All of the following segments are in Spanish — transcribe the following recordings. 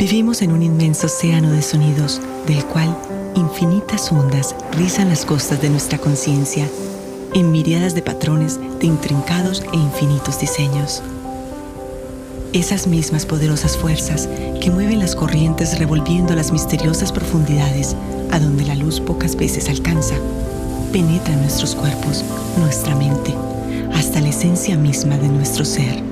Vivimos en un inmenso océano de sonidos, del cual infinitas ondas rizan las costas de nuestra conciencia, en miríadas de patrones de intrincados e infinitos diseños. Esas mismas poderosas fuerzas que mueven las corrientes revolviendo las misteriosas profundidades a donde la luz pocas veces alcanza, penetran nuestros cuerpos, nuestra mente, hasta la esencia misma de nuestro ser.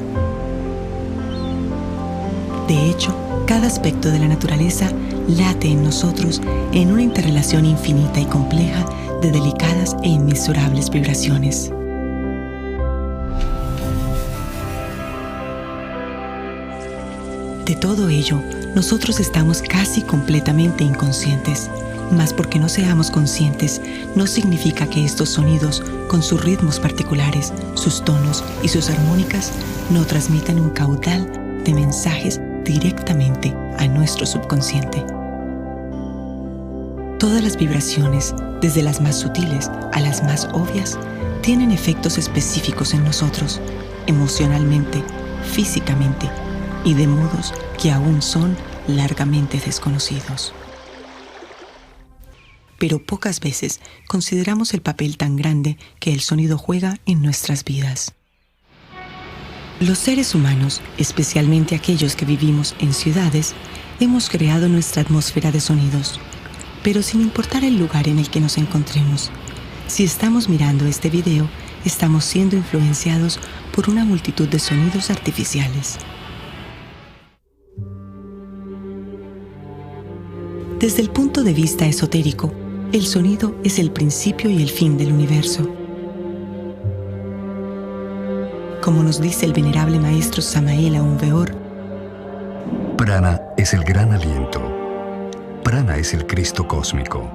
De hecho, cada aspecto de la naturaleza late en nosotros en una interrelación infinita y compleja de delicadas e inmensurables vibraciones. De todo ello, nosotros estamos casi completamente inconscientes, mas porque no seamos conscientes, no significa que estos sonidos, con sus ritmos particulares, sus tonos y sus armónicas, no transmitan un caudal de mensajes directamente a nuestro subconsciente. Todas las vibraciones, desde las más sutiles a las más obvias, tienen efectos específicos en nosotros, emocionalmente, físicamente, y de modos que aún son largamente desconocidos. Pero pocas veces consideramos el papel tan grande que el sonido juega en nuestras vidas. Los seres humanos, especialmente aquellos que vivimos en ciudades, hemos creado nuestra atmósfera de sonidos. Pero sin importar el lugar en el que nos encontremos, si estamos mirando este video, estamos siendo influenciados por una multitud de sonidos artificiales. Desde el punto de vista esotérico, el sonido es el principio y el fin del universo. Como nos dice el venerable maestro Samael Aun Weor, Prana es el gran aliento. Prana es el Cristo cósmico.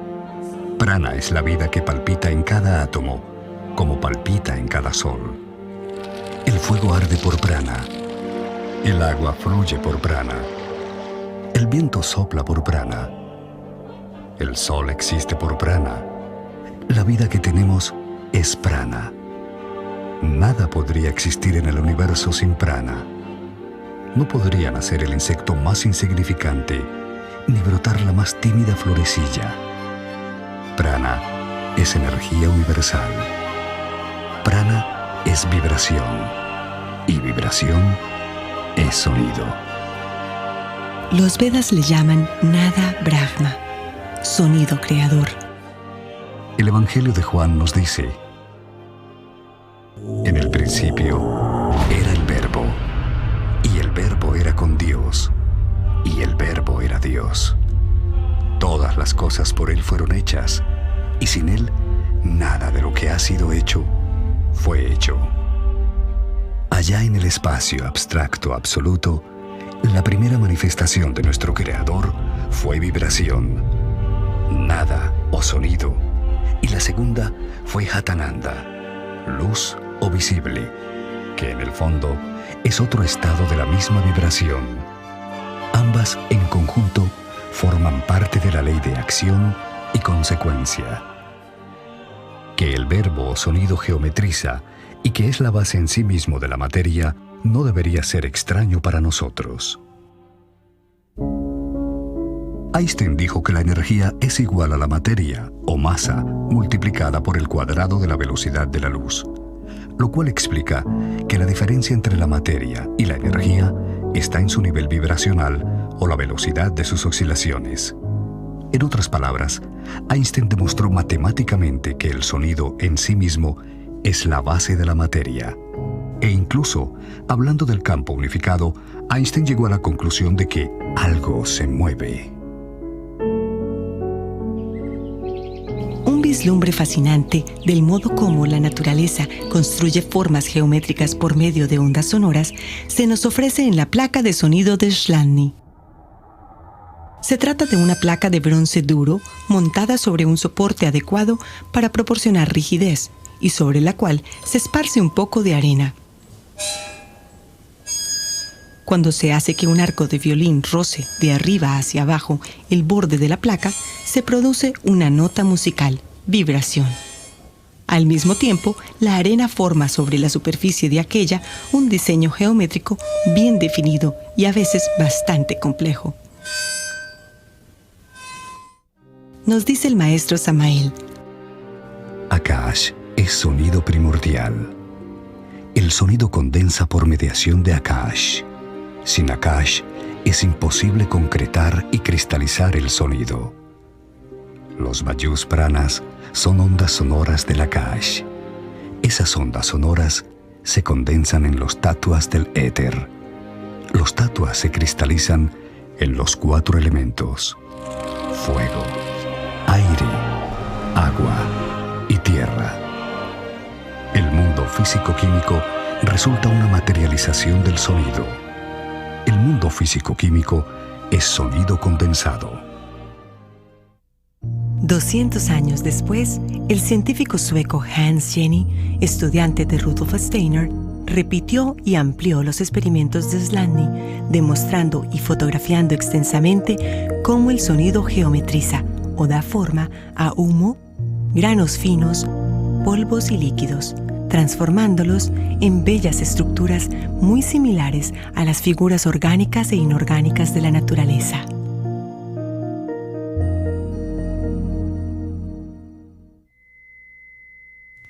Prana es la vida que palpita en cada átomo, como palpita en cada sol. El fuego arde por prana. El agua fluye por prana. El viento sopla por prana. El sol existe por prana. La vida que tenemos es prana. Nada podría existir en el universo sin prana. No podría nacer el insecto más insignificante, ni brotar la más tímida florecilla. Prana es energía universal. Prana es vibración. Y vibración es sonido. Los Vedas le llaman Nada Brahma, sonido creador. El Evangelio de Juan nos dice: en el principio era el Verbo, y el Verbo era con Dios, y el Verbo era Dios. Todas las cosas por Él fueron hechas, y sin Él nada de lo que ha sido hecho fue hecho. Allá en el espacio abstracto absoluto, la primera manifestación de nuestro Creador fue vibración, nada o sonido, y la segunda fue Hatananda, luz o visible, que en el fondo es otro estado de la misma vibración. Ambas en conjunto forman parte de la ley de acción y consecuencia. Que el verbo o sonido geometriza y que es la base en sí mismo de la materia no debería ser extraño para nosotros. Einstein dijo que la energía es igual a la materia, o masa, multiplicada por el cuadrado de la velocidad de la luz, lo cual explica que la diferencia entre la materia y la energía está en su nivel vibracional o la velocidad de sus oscilaciones. En otras palabras, Einstein demostró matemáticamente que el sonido en sí mismo es la base de la materia. E incluso, hablando del campo unificado, Einstein llegó a la conclusión de que algo se mueve. Un vislumbre fascinante del modo como la naturaleza construye formas geométricas por medio de ondas sonoras se nos ofrece en la placa de sonido de Chladni. Se trata de una placa de bronce duro montada sobre un soporte adecuado para proporcionar rigidez y sobre la cual se esparce un poco de arena. Cuando se hace que un arco de violín roce de arriba hacia abajo el borde de la placa, se produce una nota musical, vibración. Al mismo tiempo, la arena forma sobre la superficie de aquella un diseño geométrico bien definido y a veces bastante complejo. Nos dice el maestro Samael: Akash es sonido primordial. El sonido condensa por mediación de Akash. Sin Akash es imposible concretar y cristalizar el sonido. Los Vayus Pranas son ondas sonoras del Akash. Esas ondas sonoras se condensan en los tatuas del éter. Los tatuas se cristalizan en los 4 elementos: fuego, aire, agua y tierra. El mundo físico-químico resulta una materialización del sonido. El mundo físico-químico es sonido condensado. 200 años después, el científico sueco Hans Jenny, estudiante de Rudolf Steiner, repitió y amplió los experimentos de Slaney, demostrando y fotografiando extensamente cómo el sonido geometriza o da forma a humo, granos finos, polvos y líquidos, transformándolos en bellas estructuras muy similares a las figuras orgánicas e inorgánicas de la naturaleza.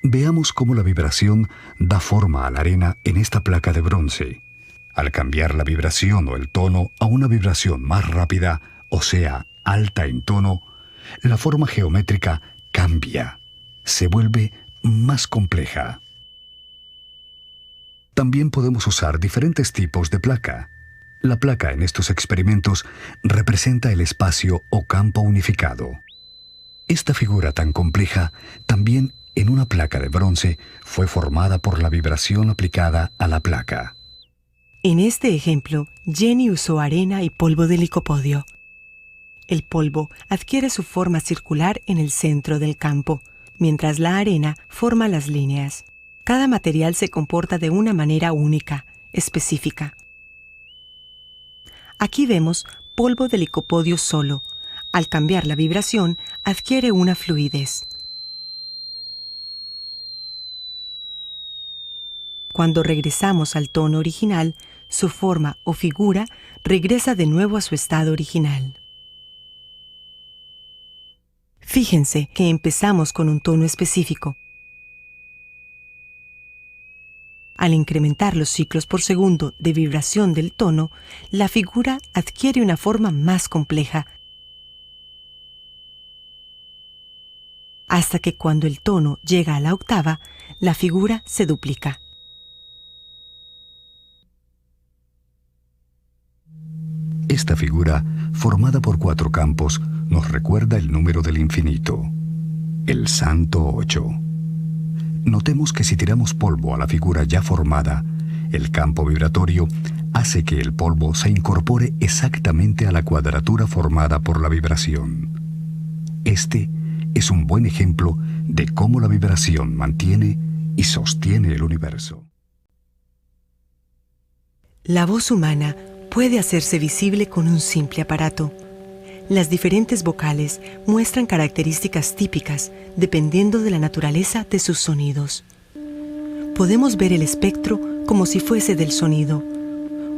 Veamos cómo la vibración da forma a la arena en esta placa de bronce. Al cambiar la vibración o el tono a una vibración más rápida, o sea, alta en tono, la forma geométrica cambia, se vuelve más compleja. También podemos usar diferentes tipos de placa. La placa en estos experimentos representa el espacio o campo unificado. Esta figura tan compleja también en una placa de bronce fue formada por la vibración aplicada a la placa. En este ejemplo, Jenny usó arena y polvo de licopodio. El polvo adquiere su forma circular en el centro del campo, mientras la arena forma las líneas. Cada material se comporta de una manera única, específica. Aquí vemos polvo de licopodio solo. Al cambiar la vibración, adquiere una fluidez. Cuando regresamos al tono original, su forma o figura regresa de nuevo a su estado original. Fíjense que empezamos con un tono específico. Al incrementar los ciclos por segundo de vibración del tono, la figura adquiere una forma más compleja, hasta que cuando el tono llega a la octava, la figura se duplica. Esta figura, formada por 4 campos, nos recuerda el número del infinito, el santo 8. Notemos que si tiramos polvo a la figura ya formada, el campo vibratorio hace que el polvo se incorpore exactamente a la cuadratura formada por la vibración. Este es un buen ejemplo de cómo la vibración mantiene y sostiene el universo. La voz humana puede hacerse visible con un simple aparato. Las diferentes vocales muestran características típicas dependiendo de la naturaleza de sus sonidos. Podemos ver el espectro como si fuese del sonido.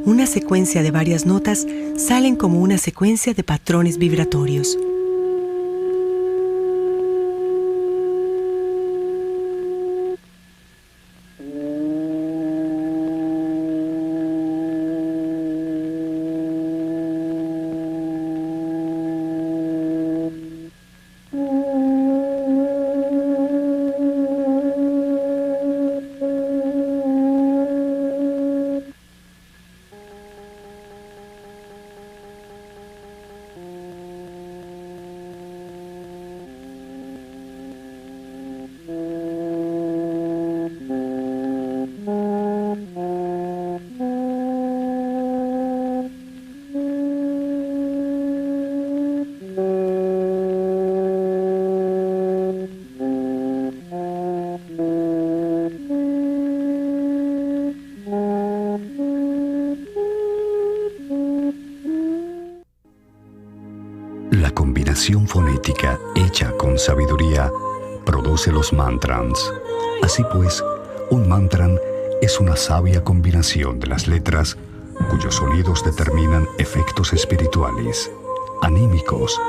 Una secuencia de varias notas salen como una secuencia de patrones vibratorios. La combinación fonética hecha con sabiduría produce los mantras. Así pues, un mantra es una sabia combinación de las letras cuyos sonidos determinan efectos espirituales, anímicos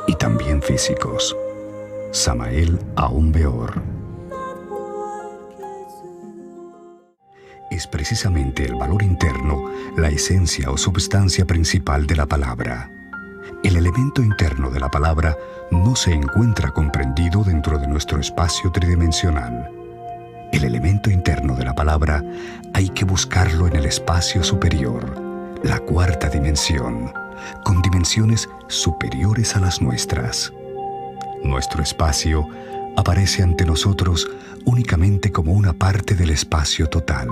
y también físicos. Samael Aún Beor. Es precisamente el valor interno la esencia o substancia principal de la palabra. El elemento interno de la palabra no se encuentra comprendido dentro de nuestro espacio tridimensional. El elemento interno de la palabra hay que buscarlo en el espacio superior, la cuarta dimensión, con dimensiones superiores a las nuestras. Nuestro espacio aparece ante nosotros únicamente como una parte del espacio total.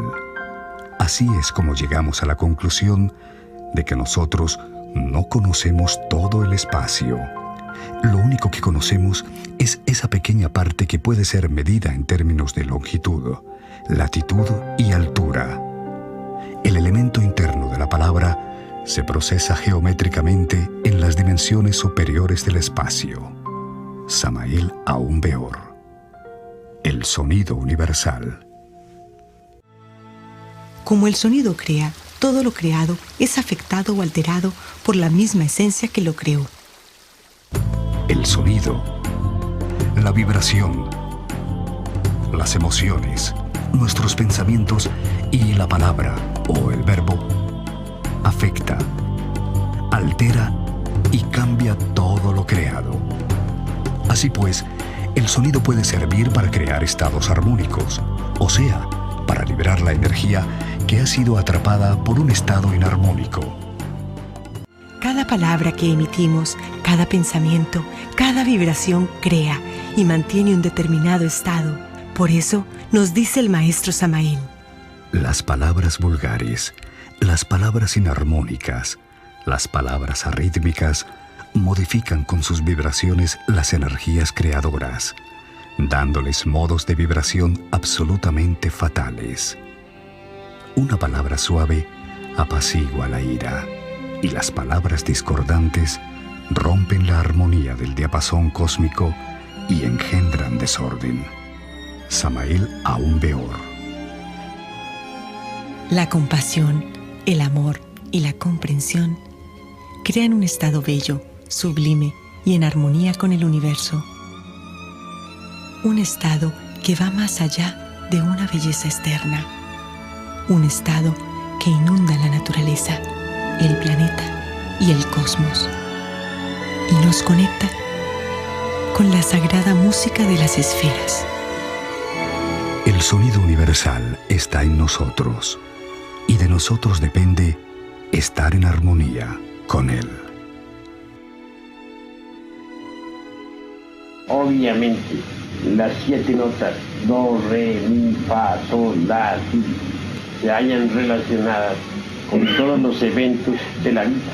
Así es como llegamos a la conclusión de que nosotros no conocemos todo el espacio. Lo único que conocemos es esa pequeña parte que puede ser medida en términos de longitud, latitud y altura. El elemento interno de la palabra se procesa geométricamente en las dimensiones superiores del espacio. Samael Aún Beor. El sonido universal. Como el sonido crea, todo lo creado es afectado o alterado por la misma esencia que lo creó. El sonido, la vibración, las emociones, nuestros pensamientos y la palabra o el verbo afecta, altera y cambia todo lo creado. Así pues, el sonido puede servir para crear estados armónicos, o sea, para liberar la energía que ha sido atrapada por un estado inarmónico. Cada palabra que emitimos, cada pensamiento, cada vibración crea y mantiene un determinado estado. Por eso nos dice el maestro Samael: las palabras vulgares, las palabras inarmónicas, las palabras arrítmicas modifican con sus vibraciones las energías creadoras, dándoles modos de vibración absolutamente fatales. Una palabra suave apacigua la ira, y las palabras discordantes rompen la armonía del diapasón cósmico y engendran desorden. Samael Aún Beor. La compasión, el amor y la comprensión crean un estado bello, sublime y en armonía con el universo. Un estado que va más allá de una belleza externa. Un estado que inunda la naturaleza, el planeta y el cosmos. Y nos conecta con la sagrada música de las esferas. El sonido universal está en nosotros, y de nosotros depende estar en armonía con él. Obviamente, las 7 notas do, re, mi, fa, sol, la, si se hallan relacionadas con todos los eventos de la vida.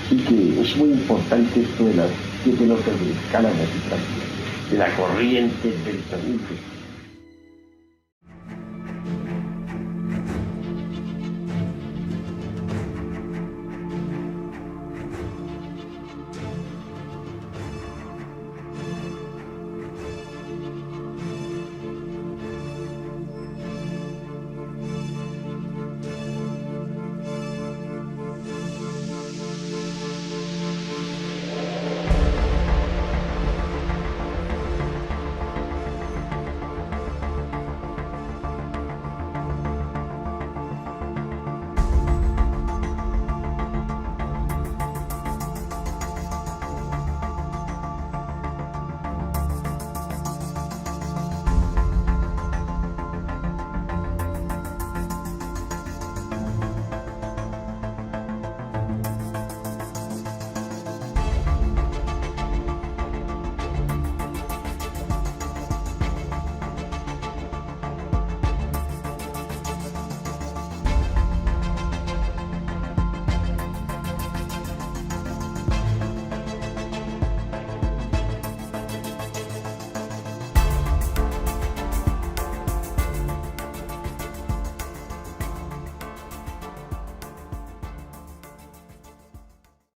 Así que es muy importante esto de las 7 notas de la escala musical, de la corriente del sonido.